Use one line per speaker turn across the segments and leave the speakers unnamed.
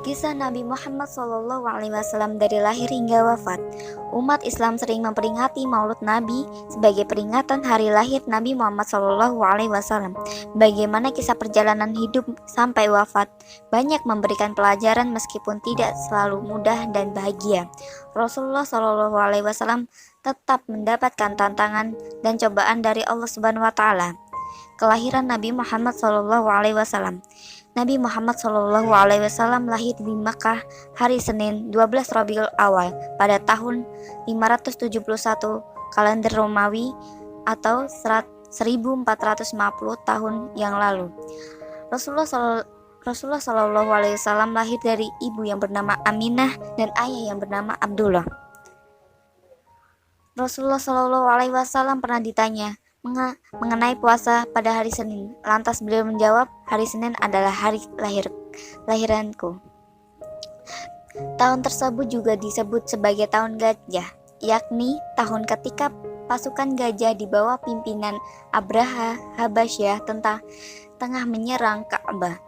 Kisah Nabi Muhammad SAW dari lahir hingga wafat. Umat Islam sering memperingati Maulud Nabi sebagai peringatan hari lahir Nabi Muhammad SAW. Bagaimana kisah perjalanan hidup sampai wafat banyak memberikan pelajaran meskipun tidak selalu mudah dan bahagia. Rasulullah SAW tetap mendapatkan tantangan dan cobaan dari Allah Subhanahu Wa Taala. Kelahiran Nabi Muhammad SAW. Nabi Muhammad SAW lahir di Makkah hari Senin 12 Rabiul Awal pada tahun 571 kalender Romawi atau 1450 tahun yang lalu. Rasulullah SAW lahir dari ibu yang bernama Aminah dan ayah yang bernama Abdullah. Rasulullah SAW pernah ditanya mengenai puasa pada hari Senin. Lantas beliau menjawab, hari Senin adalah hari lahiranku. Tahun tersebut juga disebut sebagai tahun gajah, yakni tahun ketika pasukan gajah di bawah pimpinan Abraha Habasyah tengah menyerang Ka'bah.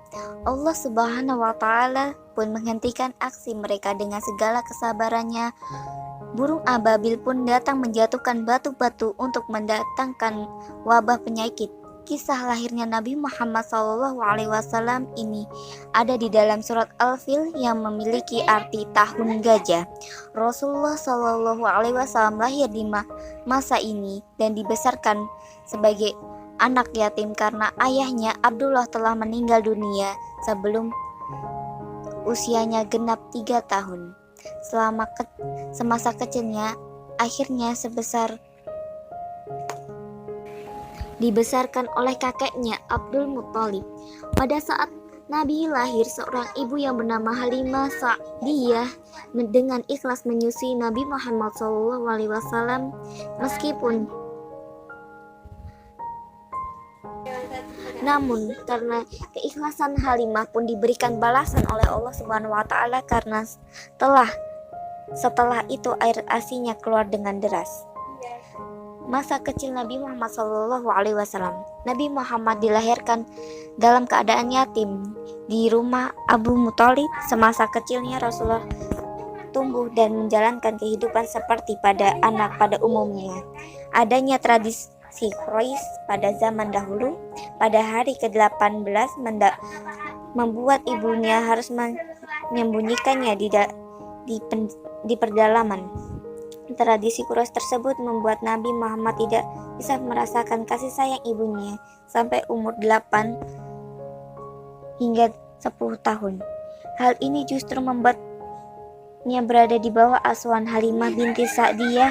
Allah Subhanahu wa Ta'ala pun menghentikan aksi mereka dengan segala kesabarannya. Burung ababil pun datang menjatuhkan batu-batu untuk mendatangkan wabah penyakit. Kisah lahirnya Nabi Muhammad SAW ini ada di dalam surat Al-Fil yang memiliki arti tahun gajah. Rasulullah SAW lahir di masa ini dan dibesarkan sebagai anak yatim karena ayahnya Abdullah telah meninggal dunia sebelum usianya genap 3 tahun. Semasa kecilnya, akhirnya dibesarkan oleh kakeknya Abdul Muthalib. Pada saat Nabi lahir, seorang ibu yang bernama Halimah Sa'diyah dengan ikhlas menyusui Nabi Muhammad SAW. Namun karena keikhlasan Halimah pun diberikan balasan oleh Allah Subhanahu wa Ta'ala karena setelah itu air ASI-nya keluar dengan deras. Masa kecil Nabi Muhammad SAW. Nabi Muhammad dilahirkan dalam keadaan yatim di rumah Abu Muthalib. Semasa kecilnya Rasulullah tumbuh dan menjalankan kehidupan seperti pada anak pada umumnya. Adanya tradisi Quraisy pada zaman dahulu, pada hari ke-18 membuat ibunya harus menyembunyikannya di pedalaman. Tradisi Quraisy tersebut membuat Nabi Muhammad tidak bisa merasakan kasih sayang ibunya sampai umur 8 hingga 10 tahun. Hal ini justru membuatnya berada di bawah asuhan Halimah binti Sa'diyah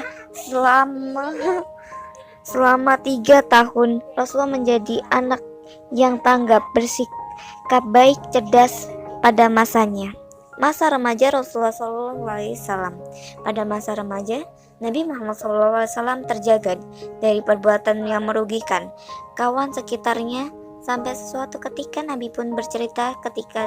selama 3 tahun. Rasulullah menjadi anak yang tanggap, bersikap baik, cerdas pada masanya. Masa remaja Rasulullah SAW. Pada masa remaja, Nabi Muhammad SAW terjaga dari perbuatan yang merugikan kawan sekitarnya, sampai suatu ketika Nabi pun bercerita ketika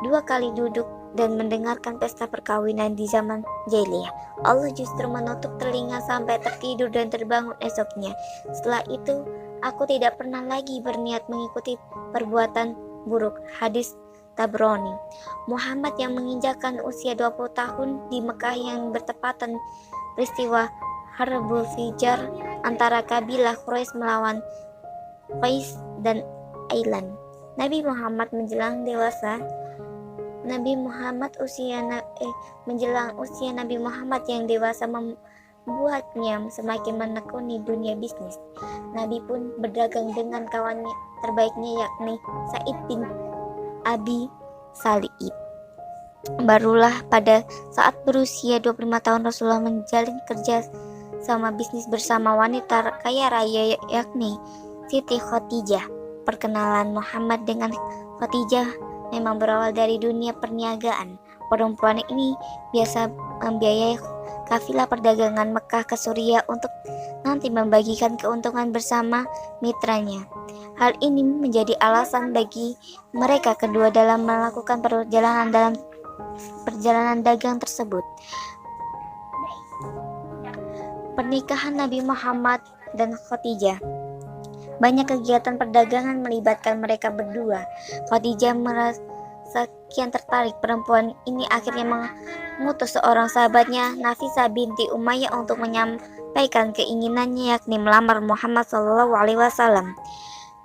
2 kali duduk dan mendengarkan pesta perkawinan di zaman jahiliyah. Allah justru menutup telinga sampai tertidur dan terbangun esoknya. Setelah itu, aku tidak pernah lagi berniat mengikuti perbuatan buruk. Hadis Tabrani. Muhammad yang menginjakkan usia 20 tahun di Mekah yang bertepatan peristiwa Harbul Fijar antara kabilah Quraisy melawan Qais dan Ailan. Nabi Muhammad menjelang Nabi Muhammad yang dewasa membuatnya semakin menekuni dunia bisnis. Nabi pun berdagang dengan kawannya terbaiknya, yakni Sa'id bin Abi Salib. Barulah pada saat berusia 25 tahun Rasulullah menjalin kerja sama bisnis bersama wanita kaya raya, yakni Siti Khadijah. Perkenalan Muhammad dengan Khadijah memang berawal dari dunia perniagaan. Perempuan ini biasa membiayai kafilah perdagangan Mekah ke Suriah untuk nanti membagikan keuntungan bersama mitranya. Hal ini menjadi alasan bagi mereka kedua dalam melakukan perjalanan dagang tersebut. Pernikahan Nabi Muhammad dan Khadijah. Banyak kegiatan perdagangan melibatkan mereka berdua. Khadijah merasa kian tertarik. Perempuan ini akhirnya mengutus seorang sahabatnya, Nafisah binti Umayyah, untuk menyampaikan keinginannya, yakni melamar Muhammad SAW.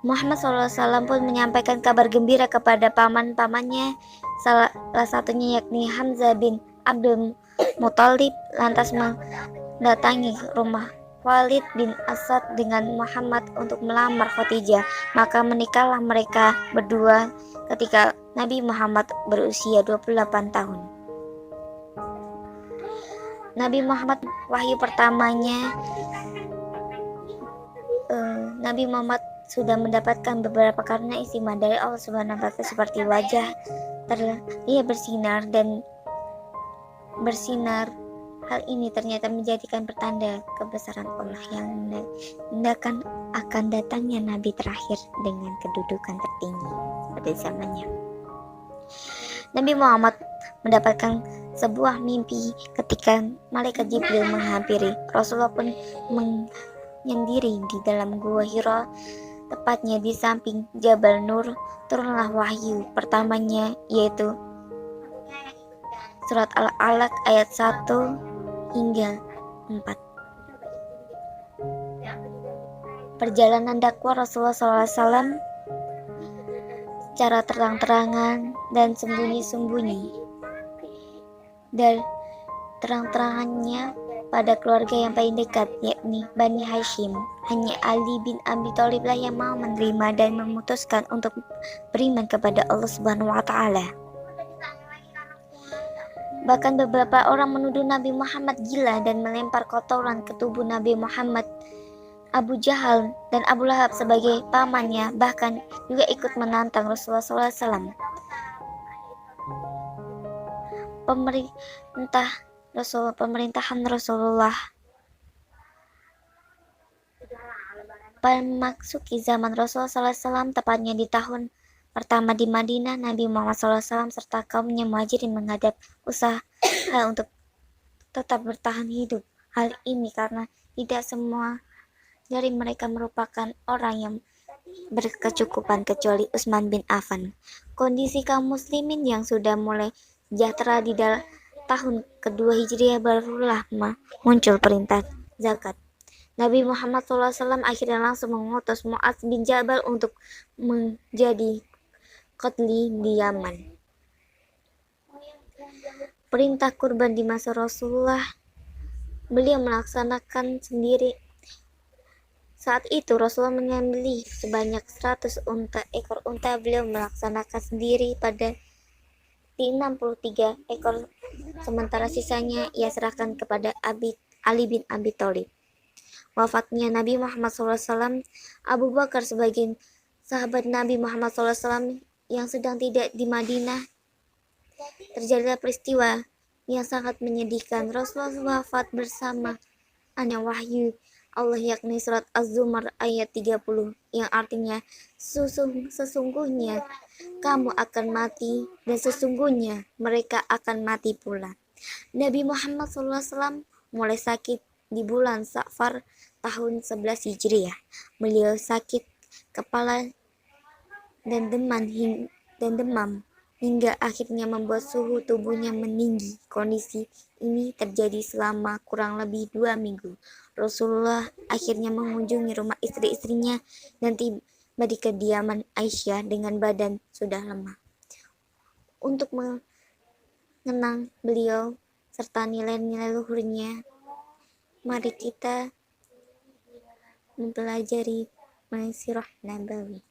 Muhammad SAW pun menyampaikan kabar gembira kepada paman-pamannya, salah satunya yakni Hamzah bin Abdul Muthalib, lantas mendatangi rumah Walid bin Asad dengan Muhammad untuk melamar Khadijah. Maka menikahlah mereka berdua ketika Nabi Muhammad berusia 28 tahun. Nabi Muhammad wahyu pertamanya, Nabi Muhammad sudah mendapatkan beberapa karunia istimewa dari Allah Subhanahu wa Ta'ala, seperti wajah terlihat bersinar dan bersinar. Hal ini ternyata menjadikan pertanda kebesaran Allah yang menandakan akan datangnya Nabi terakhir dengan kedudukan tertinggi pada zamannya. Nabi Muhammad mendapatkan sebuah mimpi ketika malaikat Jibril menghampiri. Rasulullah pun menyendiri di dalam gua Hira, tepatnya di samping Jabal Nur. Turunlah wahyu pertamanya, yaitu surat Al-Alaq ayat 1 hingga 4. Perjalanan dakwah Rasulullah SAW secara terang-terangan dan sembunyi-sembunyi, dan terang-terangannya pada keluarga yang paling dekat, yakni Bani Hashim. Hanya Ali bin Abi Thalib lah yang mau menerima dan memutuskan untuk beriman kepada Allah Subhanahu wa Ta'ala. Bahkan beberapa orang menuduh Nabi Muhammad gila dan melempar kotoran ke tubuh Nabi Muhammad. Abu Jahal dan Abu Lahab sebagai pamannya bahkan juga ikut menantang Rasulullah SAW. Pemerintahan Rasulullah memasuki zaman Rasulullah SAW, tepatnya di tahun pertama di Madinah. Nabi Muhammad SAW serta kaumnya Muhajirin menghadap usaha untuk tetap bertahan hidup. Hal ini karena tidak semua dari mereka merupakan orang yang berkecukupan kecuali Utsman bin Affan. Kondisi kaum muslimin yang sudah mulai sejahtera di tahun kedua Hijriah barulah muncul perintah zakat. Nabi Muhammad SAW akhirnya langsung mengutus Mu'adz bin Jabal untuk menjadi qadli di Yaman. Perintah kurban di masa Rasulullah beliau melaksanakan sendiri. Saat itu Rasulullah menyembelih sebanyak 100 ekor unta. Beliau melaksanakan sendiri pada 63 ekor, sementara sisanya ia serahkan kepada Ali bin Abi Thalib. Wafatnya Nabi Muhammad SAW, Abu Bakar sebagai sahabat Nabi Muhammad SAW yang sedang tidak di Madinah, terjadilah peristiwa yang sangat menyedihkan. Rasulullah wafat bersama wahyu Allah, yakni surat Az-Zumar ayat 30, yang artinya sesungguhnya kamu akan mati dan sesungguhnya mereka akan mati pula. Nabi Muhammad SAW mulai sakit di bulan Safar tahun 11 Hijriah. Beliau sakit kepala dan demam hingga akhirnya membuat suhu tubuhnya meninggi. Kondisi ini terjadi selama kurang lebih 2 minggu. Rasulullah akhirnya mengunjungi rumah istri-istrinya dan tiba di kediaman Aisyah dengan badan sudah lemah. Untuk mengenang beliau serta nilai-nilai luhurnya, mari kita mempelajari Sirah Nabawi.